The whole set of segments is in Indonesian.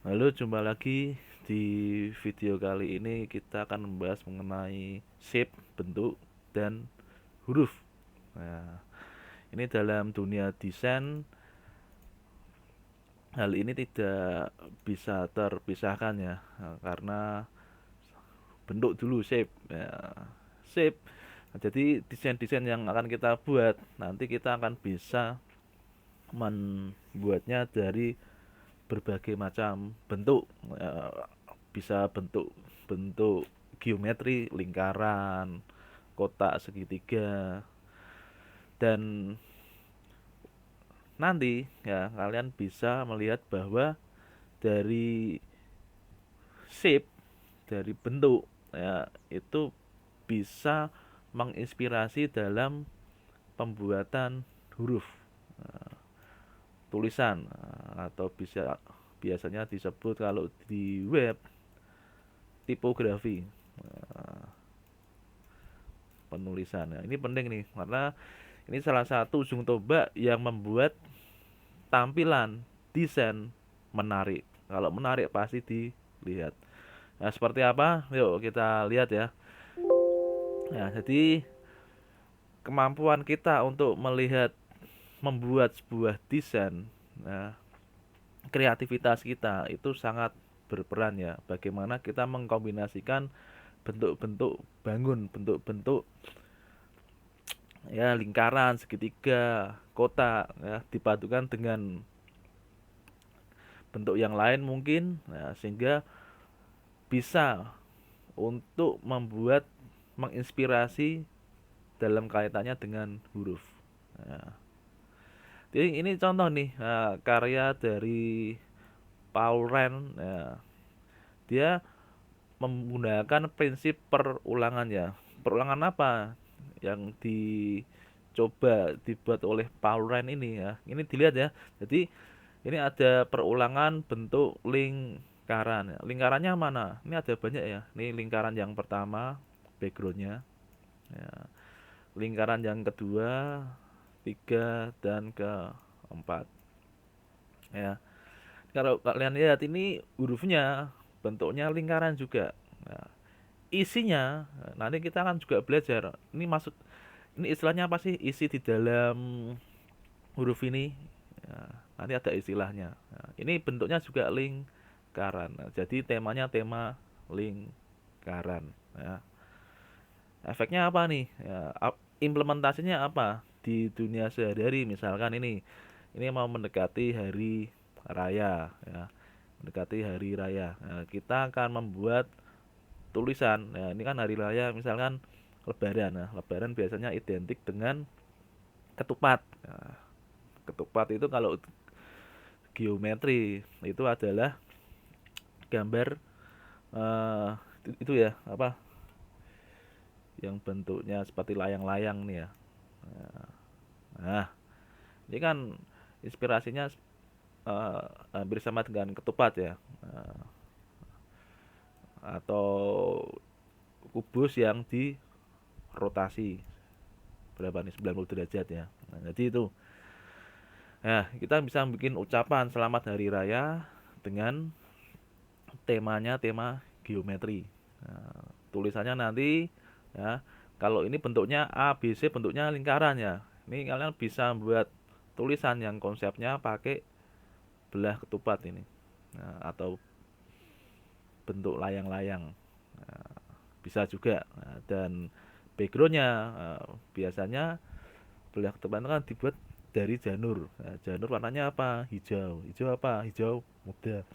Halo, jumpa lagi di video kali ini kita akan membahas mengenai shape, bentuk, dan huruf. Nah, ini dalam dunia desain, hal ini tidak bisa terpisahkan ya, karena bentuk dulu shape. Ya, shape. Nah, jadi desain-desain yang akan kita buat nanti kita akan bisa membuatnya dari berbagai macam bentuk. Bisa bentuk bentuk geometri, lingkaran, kotak, segitiga, dan nanti ya kalian bisa melihat bahwa dari shape, dari bentuk ya itu bisa menginspirasi dalam pembuatan huruf, tulisan, atau biasanya disebut kalau di web tipografi, penulisan. Nah, ini penting nih karena ini salah satu ujung tombak yang membuat tampilan desain menarik. Kalau menarik pasti dilihat. Nah, seperti apa? Yuk kita lihat ya. Nah, jadi kemampuan kita untuk melihat membuat sebuah desain, nah, kreativitas kita itu sangat berperan ya. Bagaimana kita mengkombinasikan bentuk-bentuk bangun, bentuk-bentuk ya lingkaran, segitiga, kotak ya dipadukan dengan bentuk yang lain mungkin, nah, sehingga bisa untuk membuat menginspirasi dalam kaitannya dengan huruf. Nah, jadi ini contoh nih, karya dari Paul Rand. Ya, dia menggunakan prinsip perulangan ya. Perulangan apa yang dicoba dibuat oleh Paul Rand ini ya? Ini dilihat ya. Jadi ini ada perulangan bentuk lingkaran. Lingkarannya mana? Ini ada banyak ya. Ini lingkaran yang pertama, backgroundnya. Ya. Lingkaran yang kedua, tiga, dan keempat. Ya. Kalau kalian lihat ini hurufnya bentuknya lingkaran juga. Nah, isinya nanti kita akan juga belajar. Ini istilahnya apa sih? Isi di dalam huruf ini. Ya, nanti ada istilahnya. Nah, ini bentuknya juga lingkaran. Nah, jadi temanya tema lingkaran. Ya. Efeknya apa nih? Ya, implementasinya apa di dunia sehari-hari? Misalkan ini mau mendekati hari raya, ya, mendekati hari raya. Nah, kita akan membuat tulisan. Nah, ini kan hari raya, misalkan Lebaran. Nah, Lebaran biasanya identik dengan ketupat. Nah, ketupat itu kalau geometri itu adalah gambar, eh, itu ya apa yang bentuknya seperti layang-layang nih ya. Nah, ini kan inspirasinya hampir sama dengan ketupat ya. Atau kubus yang dirotasi berapa nih, 90 derajat ya. Nah, jadi itu. Nah, kita bisa bikin ucapan selamat hari raya dengan temanya tema geometri. Nah, tulisannya nanti ya, kalau ini bentuknya A, B, C, bentuknya lingkaran ya. Ini kalian bisa buat tulisan yang konsepnya pakai belah ketupat ini. Nah, atau bentuk layang-layang. Nah, bisa juga. Nah, dan backgroundnya biasanya belah ketupat kan dibuat dari janur. Nah, janur warnanya apa? Hijau. Hijau apa? Hijau muda.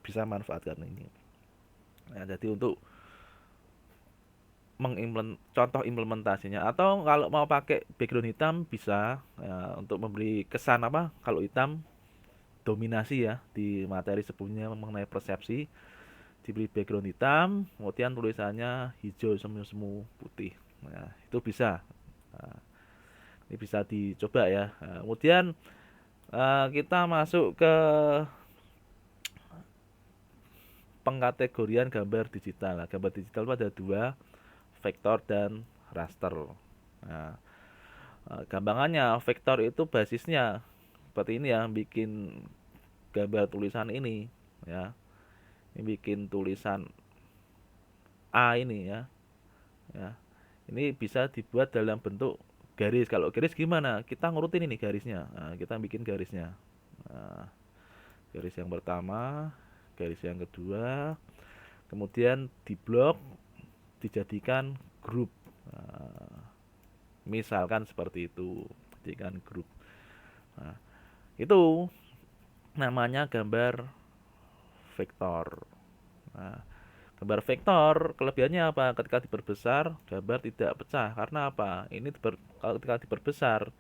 Bisa manfaatkan ini. Nah, jadi untuk contoh implementasinya, atau kalau mau pakai background hitam bisa ya, untuk memberi kesan apa, kalau hitam dominasi ya di materi sebelumnya mengenai persepsi, diberi background hitam kemudian tulisannya hijau semu-semu putih. Nah, itu bisa. Nah, ini bisa dicoba ya. Nah, kemudian kita masuk ke pengkategorian gambar digital. Nah, gambar digital itu ada dua, vektor dan raster. Nah, gampangannya vektor itu basisnya seperti ini ya, bikin gambar tulisan ini. ya. Ini bikin tulisan A ini ya. Ya. Ini bisa dibuat dalam bentuk garis. Kalau garis gimana? Kita ngurutin ini garisnya. Nah, kita bikin garisnya. Nah, garis yang pertama, garis yang kedua, kemudian diblok, dijadikan grup. Nah, misalkan seperti itu, jadikan grup. Nah, itu namanya gambar vektor. Nah, gambar vektor kelebihannya apa? Ketika diperbesar, gambar tidak pecah. Karena apa? Kalau ketika diperbesar,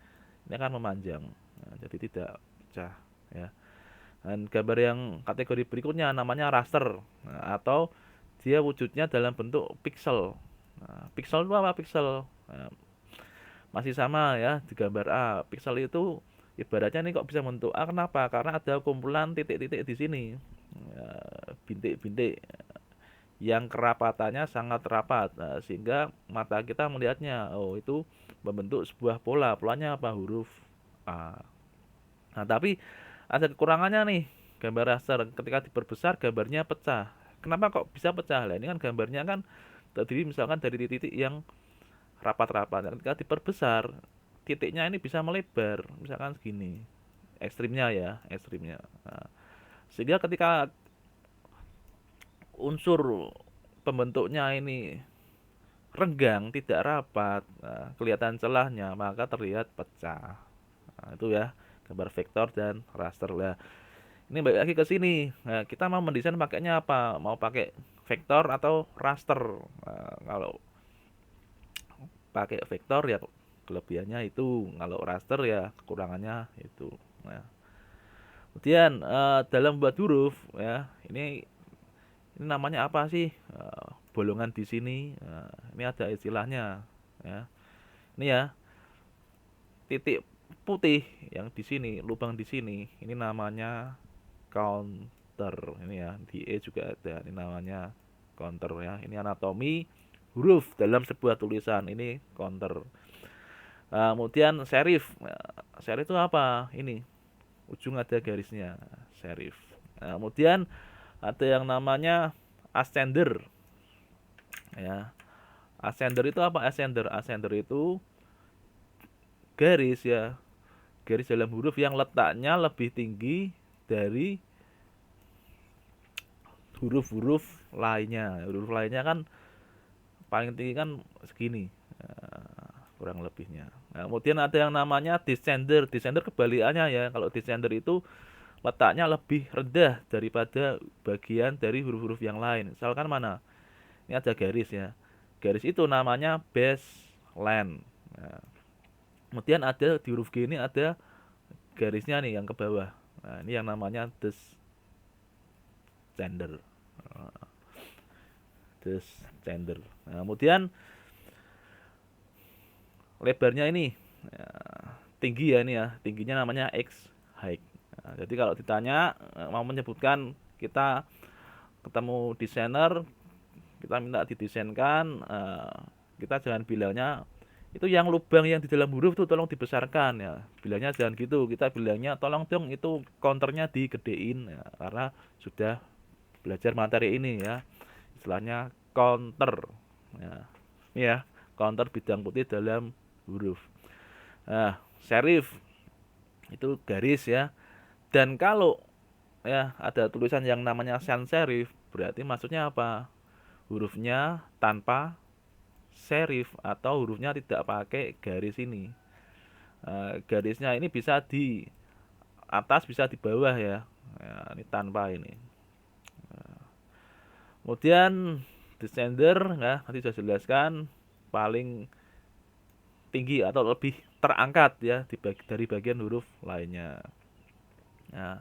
ini akan memanjang. Nah, jadi tidak pecah, ya. Dan gambar yang kategori berikutnya namanya raster. Nah, atau dia wujudnya dalam bentuk pixel. Nah, pixel itu apa? Pixel. Nah, masih sama ya di gambar A. Pixel itu ibaratnya nih kok bisa bentuk A, kenapa? Karena ada kumpulan titik-titik di sini. Ya, bintik-bintik yang kerapatannya sangat rapat. Nah, sehingga mata kita melihatnya, oh itu membentuk sebuah pola. Polanya apa? Huruf A. Nah, tapi ada kekurangannya nih. Gambar raster ketika diperbesar gambarnya pecah. Kenapa kok bisa pecah? Lah ini kan gambarnya kan terdiri misalkan dari titik-titik yang rapat-rapat. Ketika diperbesar, titiknya ini bisa melebar, misalkan segini. Ekstrimnya ya, ekstrimnya. Nah, sehingga ketika unsur pembentuknya ini renggang, tidak rapat, nah, kelihatan celahnya, maka terlihat pecah. Nah, itu ya, gambar vektor dan raster lah. Ini balik lagi ke sini. Nah, kita mau mendesain pakainya apa? Mau pakai vektor atau raster? Nah, kalau pakai vektor ya kelebihannya itu, kalau raster ya kekurangannya itu. Nah, kemudian dalam buat huruf ya, ini namanya apa sih? Bolongan di sini. Ini ada istilahnya ya. Ini ya, titik putih yang di sini, lubang di sini, ini namanya counter. Ini ya, di E juga ada. Ini namanya counter ya. Ini anatomi huruf dalam sebuah tulisan. Ini counter. Kemudian serif. Serif itu apa? Ini ujung ada garisnya, serif. Kemudian ada yang namanya ascender. Ya, ascender itu apa? Ascender itu garis ya, garis dalam huruf yang letaknya lebih tinggi dari huruf-huruf lainnya. Huruf lainnya kan paling tinggi kan segini, kurang lebihnya. Nah, kemudian ada yang namanya descender. Descender kebalikannya ya. Kalau descender itu letaknya lebih rendah daripada bagian dari huruf-huruf yang lain. Misalkan mana? Ini ada garis ya. Garis itu namanya baseline. Nah, kemudian ada di huruf G ini ada garisnya nih yang ke bawah. Nah, ini yang namanya descender. Descender. Nah, kemudian lebarnya ini ya, tinggi ya, ini ya. Tingginya namanya X height. Nah, jadi kalau ditanya mau menyebutkan, kita ketemu desainer, kita minta didesainkan, kita jangan bilangnya itu yang lubang yang di dalam huruf tuh tolong dibesarkan ya, bilangnya jangan gitu, kita bilangnya tolong dong itu counternya digedein ya, karena sudah belajar materi ini ya, istilahnya counter ya. Ini ya, counter bidang putih dalam huruf. Nah, serif itu garis ya, dan kalau ya ada tulisan yang namanya sans serif, berarti maksudnya apa? Hurufnya tanpa serif atau hurufnya tidak pakai garis ini. Garisnya ini bisa di atas bisa di bawah ya. Ini tanpa ini. Kemudian descender ya, nanti saya jelaskan paling tinggi atau lebih terangkat ya dari bagian huruf lainnya. Nah,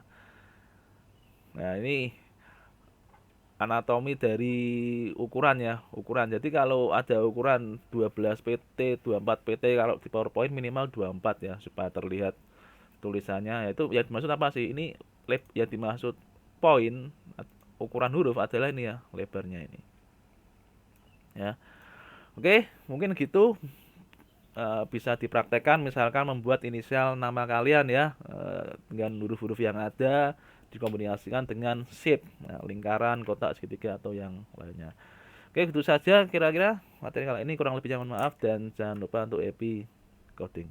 nah ini anatomi dari ukuran ya, ukuran. Jadi kalau ada ukuran 12 pt, 24 pt, kalau di PowerPoint minimal 24 ya supaya terlihat tulisannya. Itu yang dimaksud apa sih? Ini yang dimaksud poin ukuran huruf adalah ini ya, lebarnya ini. Ya. Oke, mungkin gitu. Bisa dipraktekkan misalkan membuat inisial nama kalian ya, dengan huruf-huruf yang ada, dikombinasikan dengan shape, nah, lingkaran, kotak, segitiga atau yang lainnya. Oke, itu saja kira-kira materi kali ini, kurang lebihnya mohon maaf dan jangan lupa untuk happy coding.